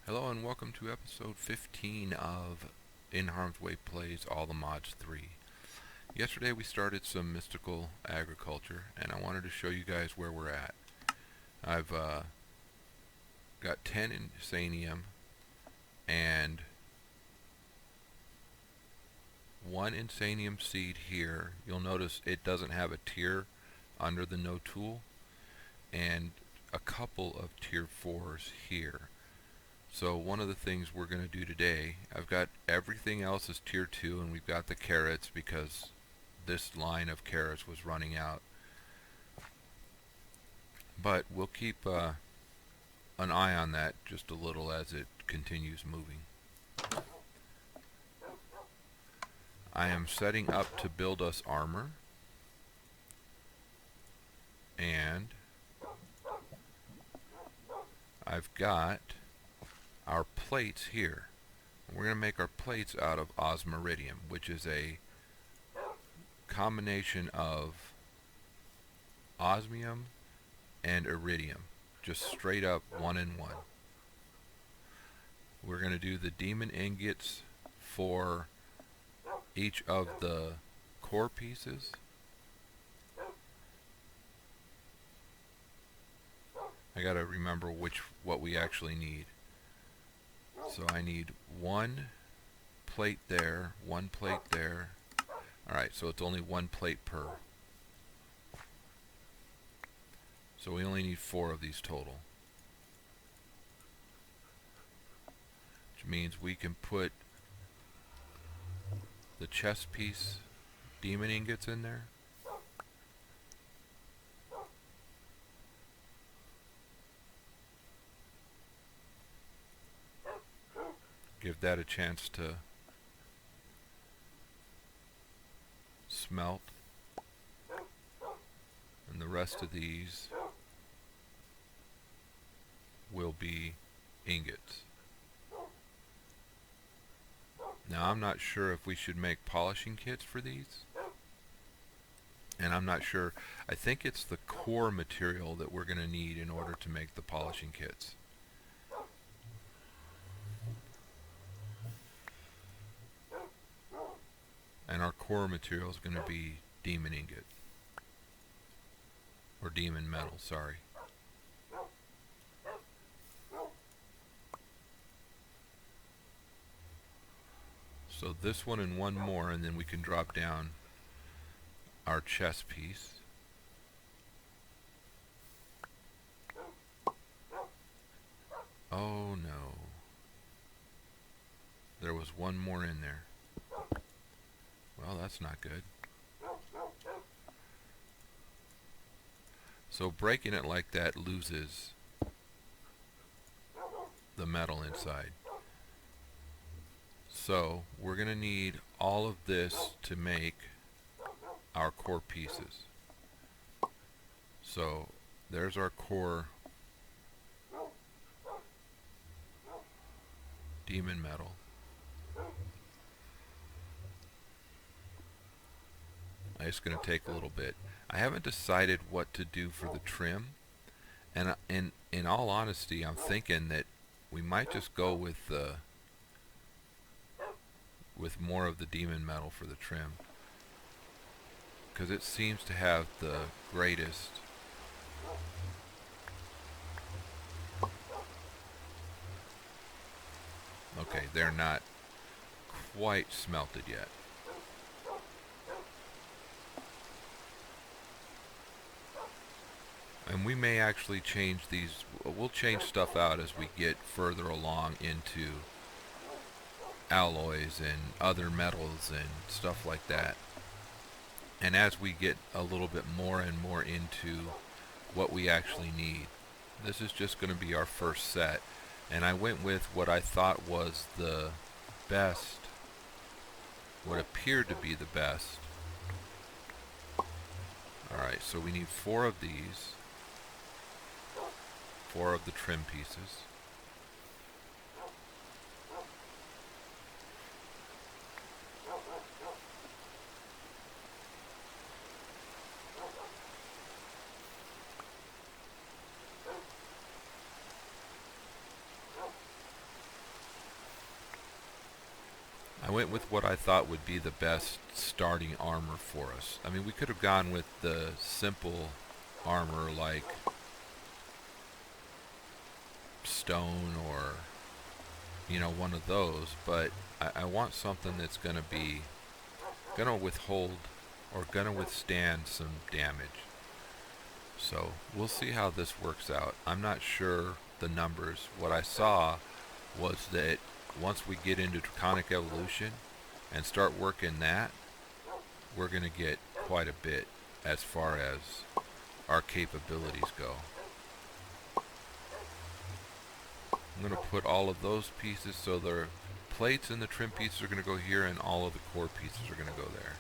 Hello and welcome to episode 15 of NHarmzWay Plays All the Mods 3. Yesterday we started some mystical agriculture and I wanted to show you guys where we're at. I've got 10 insanium and 1 insanium seed here. You'll notice it doesn't have a tier under the no tool, and a couple of tier 4s here. So one of the things we're going to do today, I've got everything else is tier 2 and we've got the carrots because this line of carrots was running out. But we'll keep an eye on that just a little as it continues moving. I am setting up to build us armor, and I've got our plates here. We're going to make our plates out of osmiridium, which is a combination of osmium and iridium, just straight up 1 in 1. We're going to do the demon ingots for each of the core pieces. I got to remember what we actually need. So I need 1 plate there, 1 plate there. Alright, so it's only 1 plate per. So we only need 4 of these total. Which means we can put the chest piece demon ingots in there. Give that a chance to smelt, and the rest of these will be ingots. Now I'm not sure if we should make polishing kits for these, and I'm not sure, I think it's the core material that we're going to need in order to make the polishing kits. And our core material is going to be demon ingot. Or demon metal, sorry. So this one and 1 more, and then we can drop down our chest piece. Oh no. There was 1 more in there. Well, that's not good. So breaking it like that loses the metal inside. So we're going to need all of this to make our core pieces. So there's our core demon metal. It's going to take a little bit. I haven't decided what to do for the trim, and in all honesty, I'm thinking that we might just go with more of the demon metal for the trim, because it seems to have the greatest okay, they're not quite smelted yet. And we may actually change these, we'll change stuff out as we get further along into alloys and other metals and stuff like that. And as we get a little bit more and more into what we actually need. This is just going to be our first set. And I went with what I thought was the best, what appeared to be the best. Alright, so we need 4 of these. 4 of the trim pieces. I went with what I thought would be the best starting armor for us. I mean, we could have gone with the simple armor like stone or, you know, one of those, but I want something that's going to withhold or going to withstand some damage. So we'll see how this works out. I'm not sure the numbers. What I saw was that once we get into Draconic Evolution and start working that, we're going to get quite a bit as far as our capabilities go. I'm going to put all of those pieces, so the plates and the trim pieces are going to go here, and all of the core pieces are going to go there.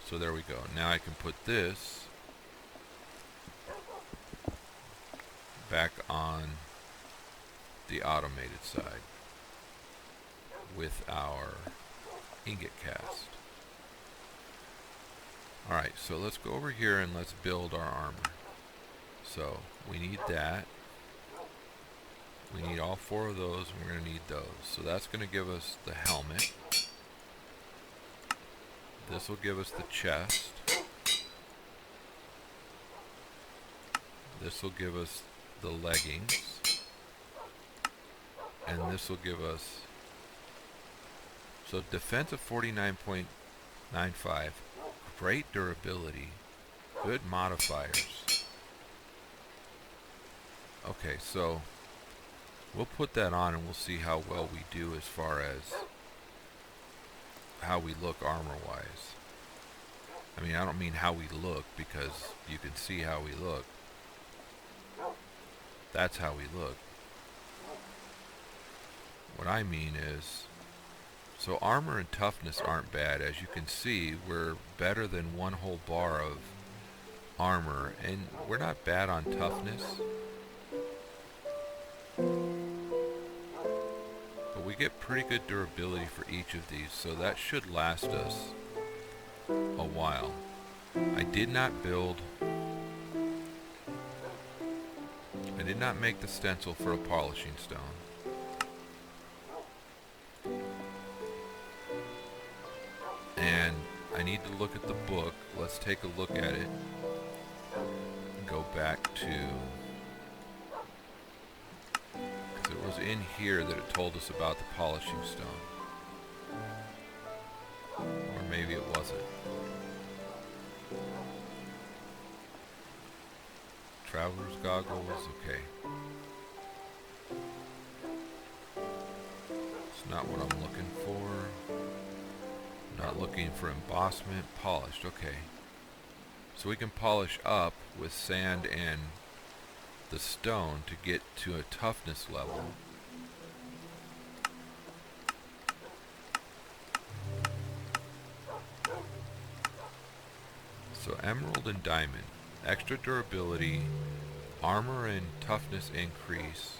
So there we go. Now I can put this back on the automated side with our ingot cast. Alright, so let's go over here and let's build our armor. So we need that. We need all 4 of those, and we're going to need those. So that's going to give us the helmet. This will give us the chest. This will give us the leggings. And this will give us, so defense of 49.95, great durability, good modifiers. Okay, so we'll put that on and we'll see how well we do as far as how we look armor-wise. I mean, I don't mean how we look, because you can see how we look. That's how we look. What I mean is, so armor and toughness aren't bad. As you can see, we're better than 1 whole bar of armor, and we're not bad on toughness. But we get pretty good durability for each of these, so that should last us a while. I did not make the stencil for a polishing stone. And I need to look at the book. Let's take a look at it. Go back to, because it was in here that it told us about the polishing stone. Or maybe it wasn't. Traveler's goggles, okay. It's not what I'm looking for. Not looking for embossment. Polished, okay. So we can polish up with sand and the stone to get to a toughness level. So emerald and diamond. Extra durability, armor and toughness increase.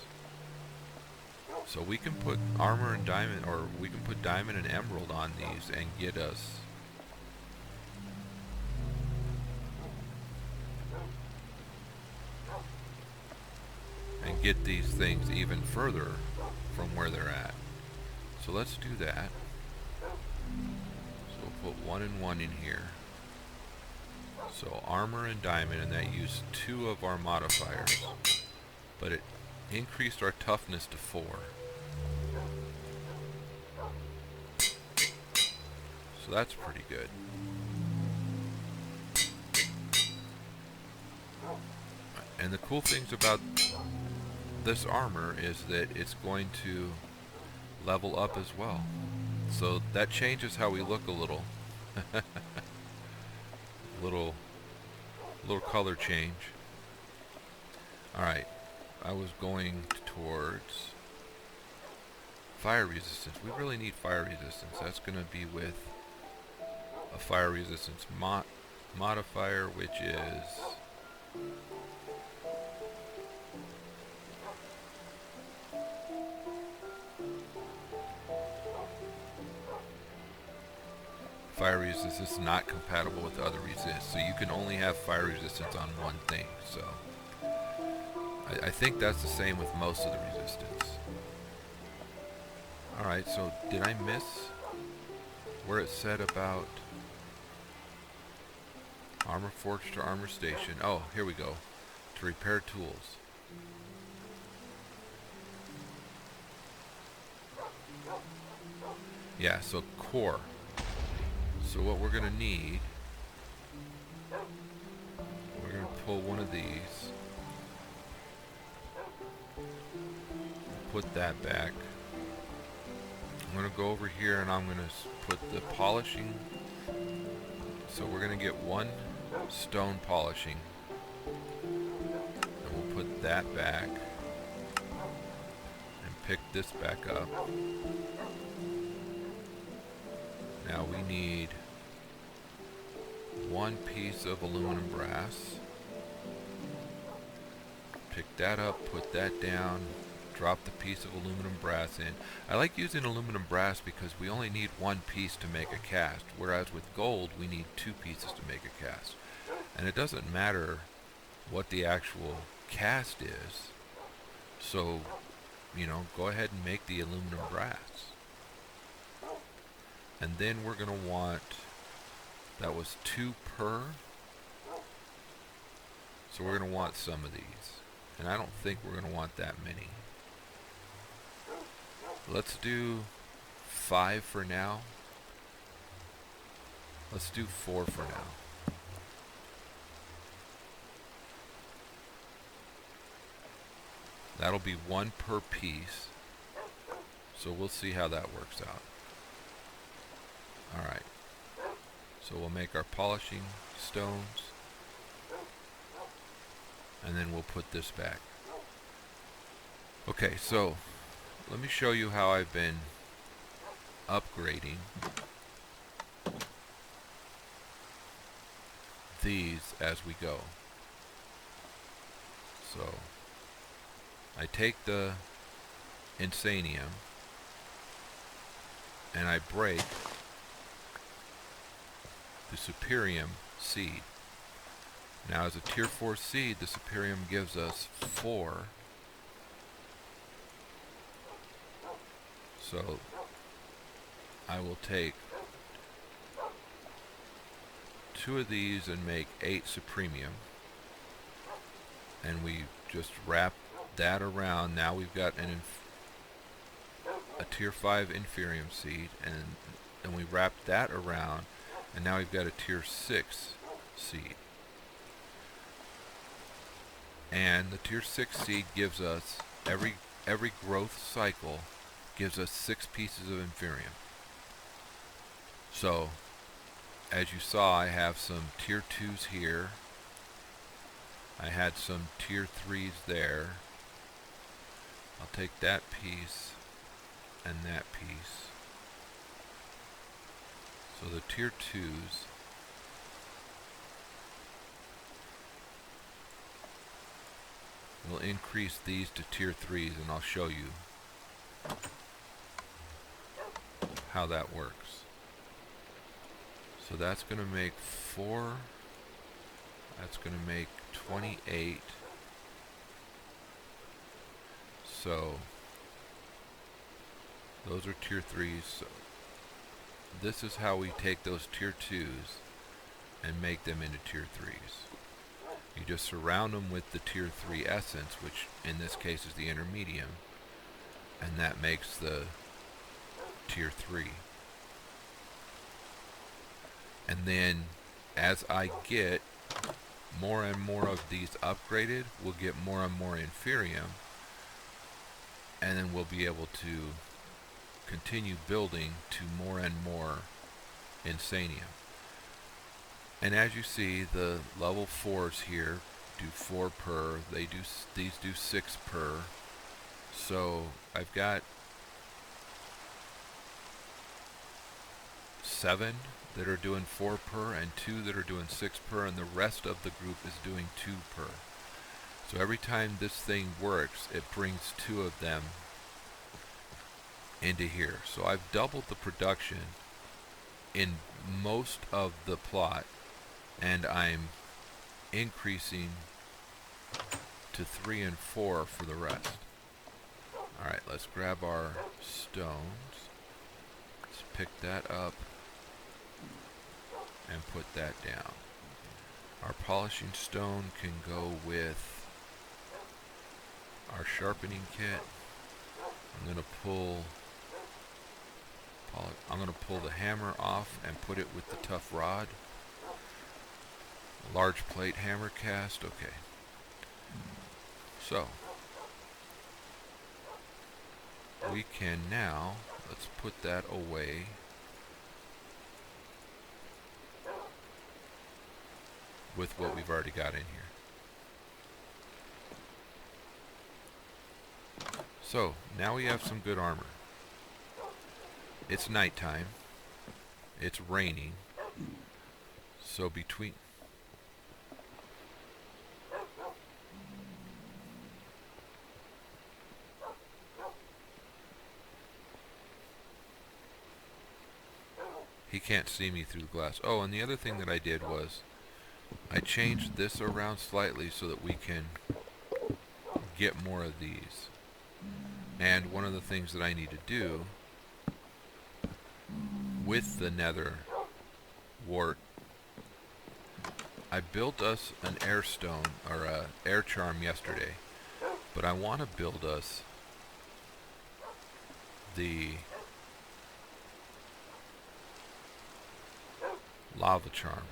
So we can put armor and diamond, or we can put diamond and emerald on these and get us these things even further from where they're at. So let's do that. So we'll put 1 and 1 in here. So armor and diamond, and that used 2 of our modifiers, but it increased our toughness to 4. So that's pretty good. And the cool things about this armor is that it's going to level up as well. So that changes how we look a little. little color change. Alright, I was going towards fire resistance. We really need fire resistance. That's going to be with a fire resistance modifier, which is fire resistance is not compatible with other resists. So you can only have fire resistance on one thing. So I think that's the same with most of the resistance. Alright, so did I miss where it said about Armor Forge to Armor Station? Oh, here we go. To repair tools. Yeah, so core. So what we're going to need, we're going to pull one of these. Put that back. I'm going to go over here and I'm going to put the polishing. So we're going to get one stone polishing. And we'll put that back. And pick this back up. Now we need one piece of aluminum brass. Pick that up, put that down, drop the piece of aluminum brass in. I like using aluminum brass because we only need one piece to make a cast, whereas with gold we need two pieces to make a cast. And it doesn't matter what the actual cast is, so, you know, go ahead and make the aluminum brass. And then we're going to want, that was 2 per, so we're going to want some of these. And I don't think we're going to want that many. Let's do 5 for now. Let's do 4 for now. That'll be 1 per piece. So we'll see how that works out. Alright. So we'll make our polishing stones. And then we'll put this back. Okay, so let me show you how I've been upgrading these as we go. So I take the insanium and I break the superium seed. Now as a tier 4 seed, the superium gives us 4. So I will take 2 of these and make 8 supremium. And we just wrap that around. Now we've got a tier 5 inferium seed, and then we wrap that around, and now we've got a tier 6 seed. And the tier 6 seed gives us, every growth cycle gives us 6 pieces of inferium. So as you saw, I have some tier 2s here. I had some tier 3s there. I'll take that piece and that piece. So the tier 2s will increase these to tier 3s, and I'll show you how that works. So that's going to make 4. That's going to make 28. So those are tier 3s. So this is how we take those tier 2s and make them into tier 3s. You just surround them with the tier 3 essence, which in this case is the intermedium, and that makes the tier 3. And then as I get more and more of these upgraded, we'll get more and more inferium, and then we'll be able to continue building to more and more insanium. And as you see, the level 4s here do 4 per. These do 6 per. So I've got 7 that are doing 4 per and 2 that are doing 6 per, and the rest of the group is doing 2 per. So every time this thing works, it brings 2 of them into here. So I've doubled the production in most of the plot, and I'm increasing to 3 and 4 for the rest. Alright, let's grab our stones. Let's pick that up and put that down. Our polishing stone can go with our sharpening kit. I'm going to pull the hammer off and put it with the tough rod. Large plate hammer cast. Okay. So we can now, let's put that away. With what we've already got in here. So now we have some good armor. It's nighttime. It's raining. So between he can't see me through the glass. Oh, and the other thing that I did was I changed this around slightly so that we can get more of these. And one of the things that I need to do with the nether wart, I built us an air stone, or a air charm yesterday, but I want to build us the lava charm.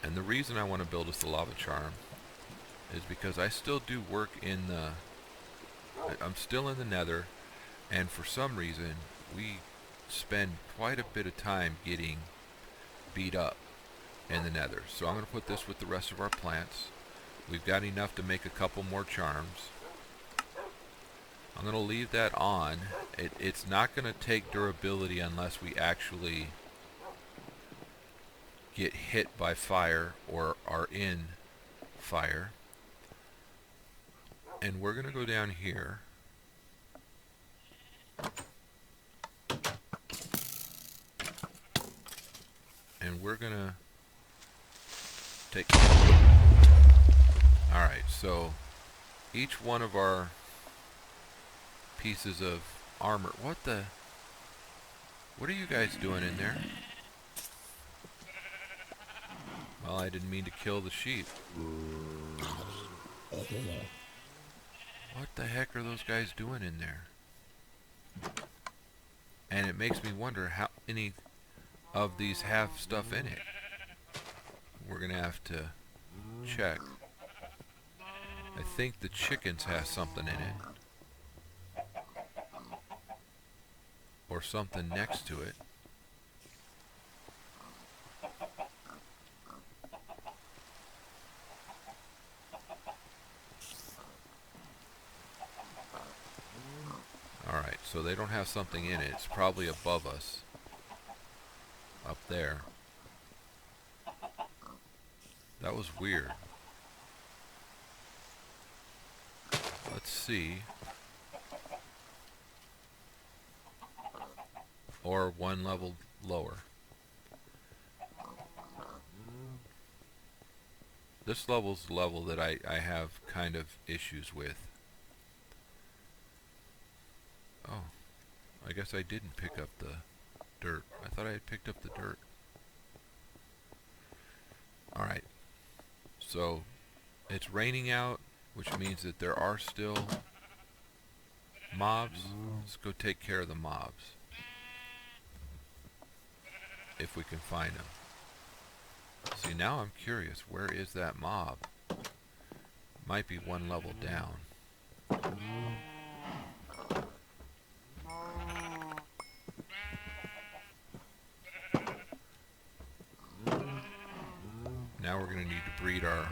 And the reason I want to build us the lava charm is because I still do work in the... I'm still in the nether, and for some reason we spend quite a bit of time getting beat up in the nether. So I'm going to put this with the rest of our plants. We've got enough to make a couple more charms. I'm going to leave that on. It's not going to take durability unless we actually get hit by fire or are in fire. And we're going to go down here. And we're going to take... Alright, so each one of our pieces of armor... What are you guys doing in there? Well, I didn't mean to kill the sheep. What the heck are those guys doing in there? And it makes me wonder how many of these have stuff in it. We're gonna have to check. I think the chickens have something in it. Or something next to it. Alright, so they don't have something in it. It's probably above us. Up there. That was weird. Let's see. Or one level lower. This level's the level that I have kind of issues with. Oh, I guess I didn't pick up the dirt. I thought I had picked up the dirt. Alright, so it's raining out, which means that there are still mobs. Let's go take care of the mobs. If we can find them. See, now I'm curious, where is that mob? Might be one level down. Now we're going to need to breed our...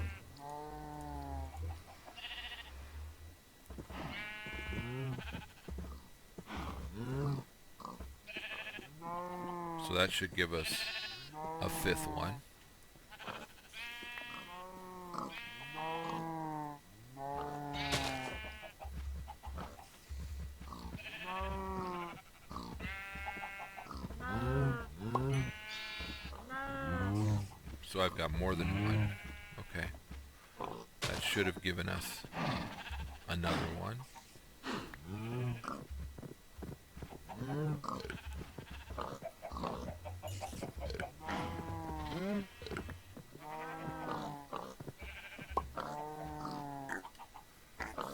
So that should give us a fifth one. So I've got more than one. Okay. That should have given us another one.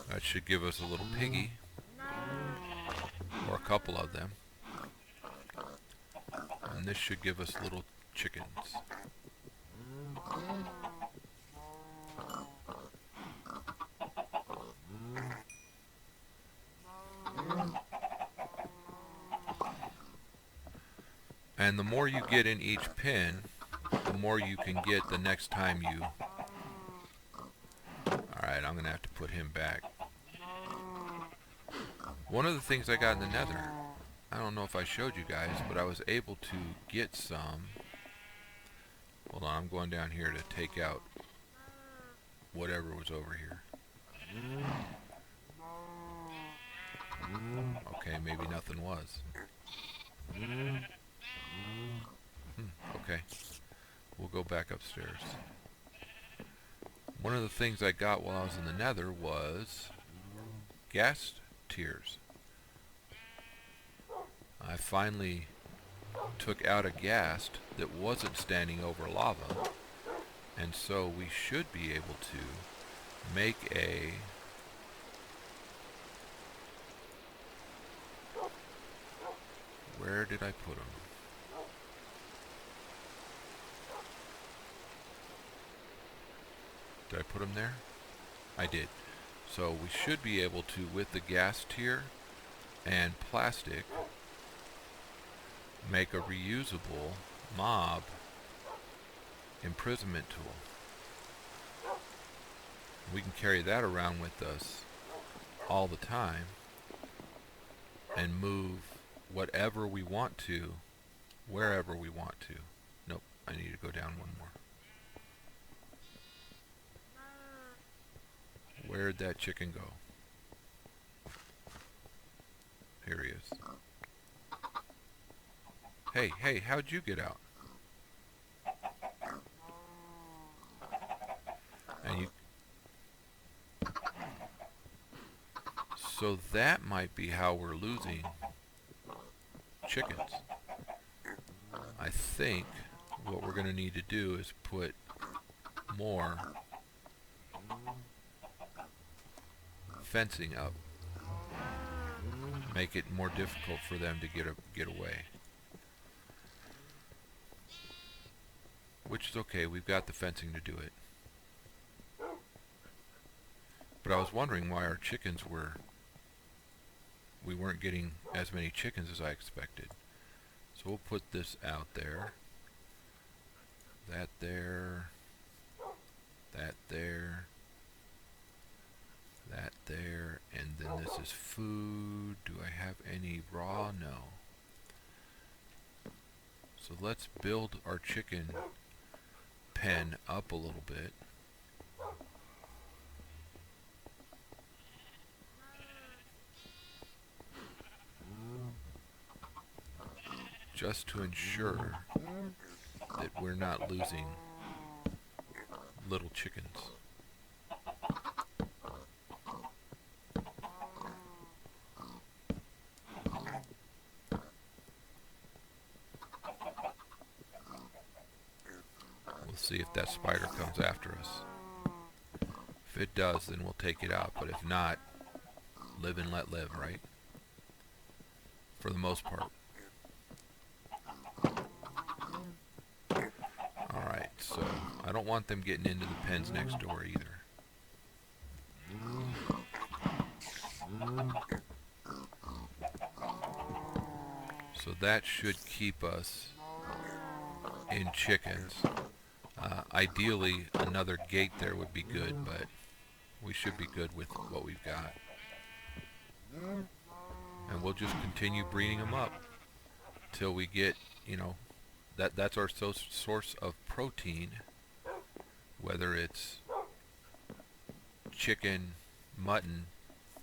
That should give us a little piggy. Or a couple of them. And this should give us little chickens. And the more you get in each pin, the more you can get the next time you... Alright, I'm going to have to put him back. One of the things I got in the nether, I don't know if I showed you guys, but I was able to get some... Hold on, I'm going down here to take out whatever was over here. Okay, maybe nothing was. Okay, we'll go back upstairs. One of the things I got while I was in the nether was gas tiers. I finally took out a ghast that wasn't standing over lava, and so we should be able to make a where did I put them? Did I put them there? I did. So we should be able to, with the gas tier and plastic, make a reusable mob imprisonment tool. We can carry that around with us all the time and move whatever we want to, wherever we want to. Nope, I need to go down one more. Where'd that chicken go? Here he is. Hey, how'd you get out? And you... So that might be how we're losing chickens. I think what we're going to need to do is put more fencing up. Make it more difficult for them to get away. Which is okay, we've got the fencing to do it. But I was wondering why our chickens we weren't getting as many chickens as I expected. So we'll put this out there. That there. That there. That there. And then this is food. Do I have any raw? No. So let's build our chicken pen up a little bit. Just to ensure that we're not losing little chickens. We'll see if that spider comes after us. If it does, then we'll take it out, but if not, live and let live, right? For the most part. Alright, so I don't want them getting into the pens next door either. So that should keep us in chickens. Ideally, another gate there would be good, but we should be good with what we've got. And we'll just continue breeding them up till we get, you know, that's our source of protein, whether it's chicken, mutton,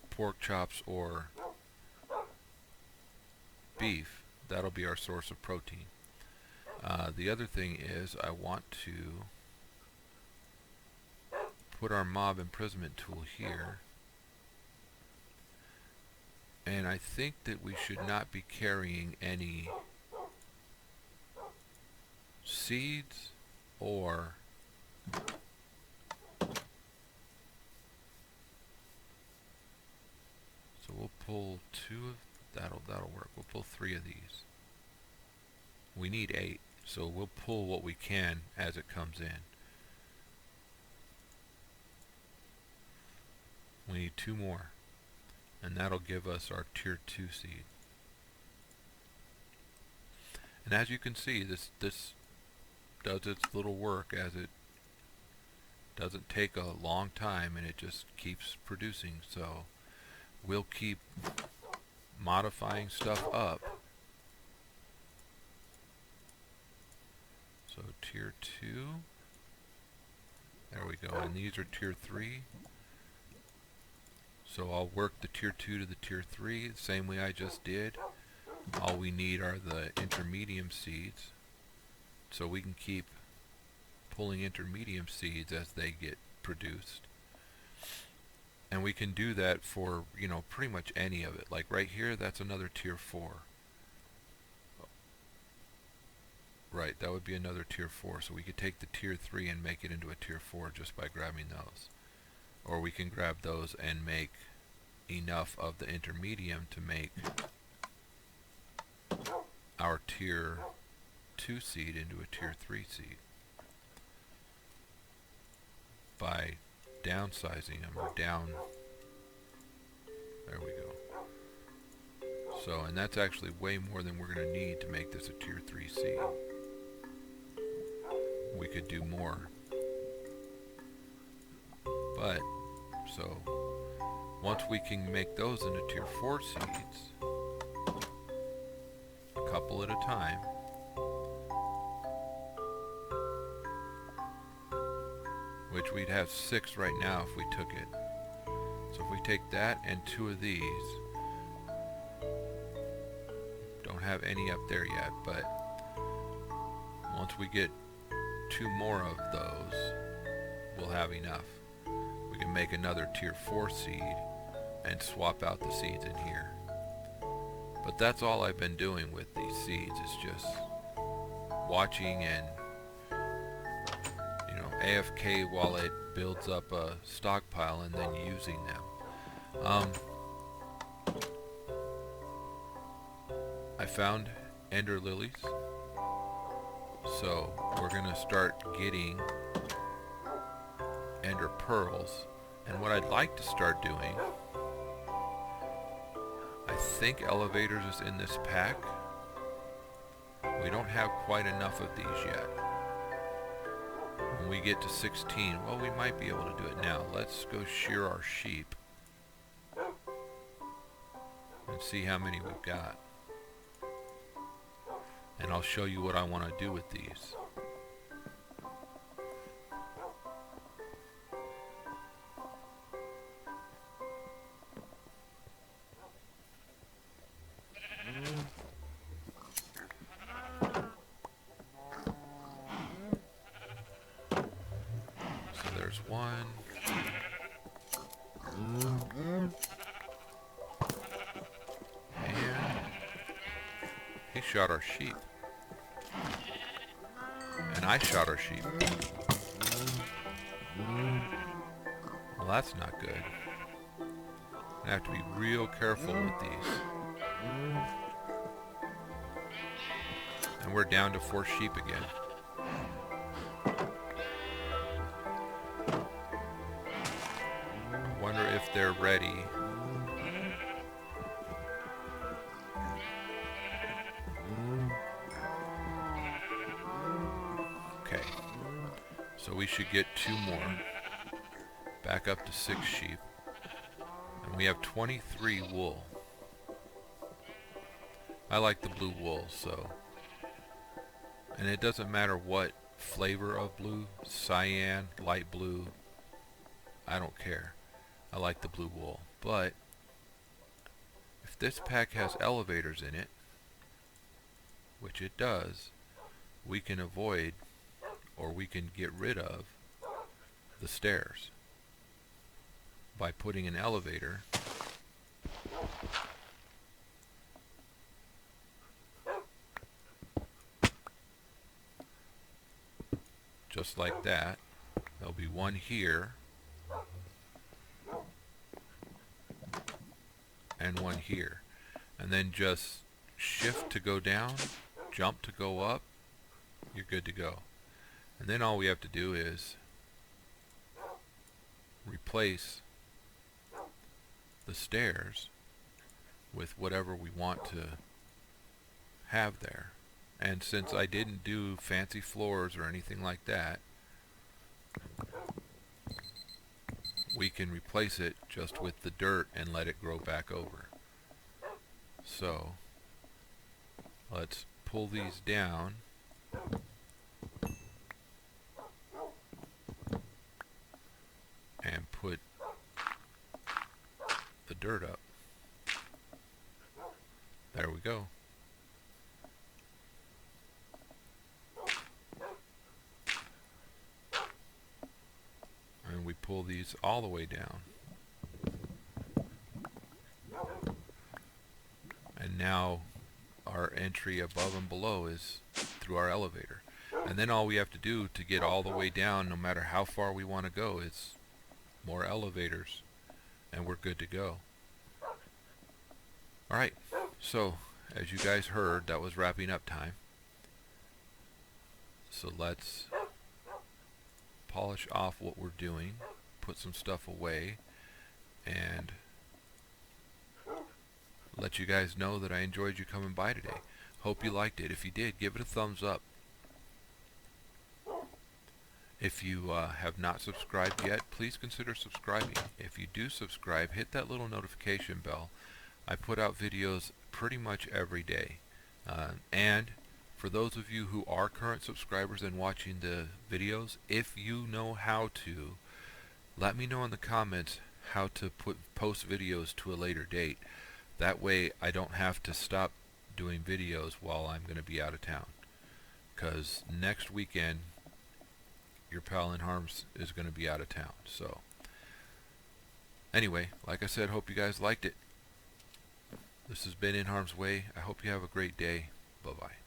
pork chops, or beef. That'll be our source of protein. The other thing is I want to put our mob imprisonment tool here. And I think that we should not be carrying any seeds or so we'll pull 2 of that'll work. We'll pull 3 of these. We need 8, so we'll pull what we can as it comes in. We need 2 more, and that'll give us our tier 2 seed. And as you can see, this does its little work, as it doesn't take a long time and it just keeps producing. So we'll keep modifying stuff up. So tier 2, there we go, and these are tier 3. So I'll work the tier 2 to the tier 3 the same way I just did. All we need are the intermediate seeds, so we can keep pulling intermediate seeds as they get produced. And we can do that for, you know, pretty much any of it. Like right here, that's another tier 4. Right, that would be another tier 4. So we could take the tier 3 and make it into a tier 4 just by grabbing those. Or we can grab those and make enough of the intermediate to make our tier 2 seed into a tier 3 seed by downsizing them, or down, there we go. So, and that's actually way more than we're going to need to make this a tier 3 seed. We could do more, but so once we can make those into tier 4 seeds, a couple at a time, which we'd have 6 right now if we took it. So if we take that and 2 of these, don't have any up there yet, but once we get 2 more of those, we'll have enough. We can make another tier 4 seed and swap out the seeds in here. But that's all I've been doing with these seeds, is just watching and, you know, AFK while it builds up a stockpile and then using them. I found ender lilies, so we're gonna start getting ender pearls. And what I'd like to start doing, I think elevators is in this pack. We don't have quite enough of these yet. When we get to 16, well, we might be able to do it now. Let's go shear our sheep and see how many we've got. And I'll show you what I want to do with these. So there's one. And he shot our sheep. And I shot our sheep. Well, that's not good. I have to be real careful with these. And we're down to 4 sheep again. Wonder if they're ready. Okay. So we should get 2 more. Back up to 6 sheep. And we have 23 wool. I like the blue wool, so. And it doesn't matter what flavor of blue, cyan, light blue, I don't care. I like the blue wool. But if this pack has elevators in it, which it does, we can avoid, or we can get rid of, the stairs by putting an elevator just like that. There'll be one here and one here, and then just shift to go down, jump to go up, you're good to go. And then all we have to do is replace the stairs with whatever we want to have there. And since I didn't do fancy floors or anything like that, we can replace it just with the dirt and let it grow back over. So let's pull these down and put the dirt up. There we go. And we pull these all the way down. And now our entry above and below is through our elevator. And then all we have to do to get all the way down, no matter how far we want to go, is more elevators, and we're good to go. Alright, so as you guys heard, that was wrapping up time. So let's polish off what we're doing, put some stuff away, and let you guys know that I enjoyed you coming by today. Hope you liked it. If you did, give it a thumbs up. If you have not subscribed yet, please consider subscribing. If you do subscribe, hit that little notification bell. I put out videos pretty much every day. And for those of you who are current subscribers and watching the videos, if you know how to, let me know in the comments how to post videos to a later date. That way I don't have to stop doing videos while I'm going to be out of town. Because next weekend, your pal NHarmz is going to be out of town. So anyway, like I said, hope you guys liked it. This has been NHarmzWay. I hope you have a great day. Bye-bye.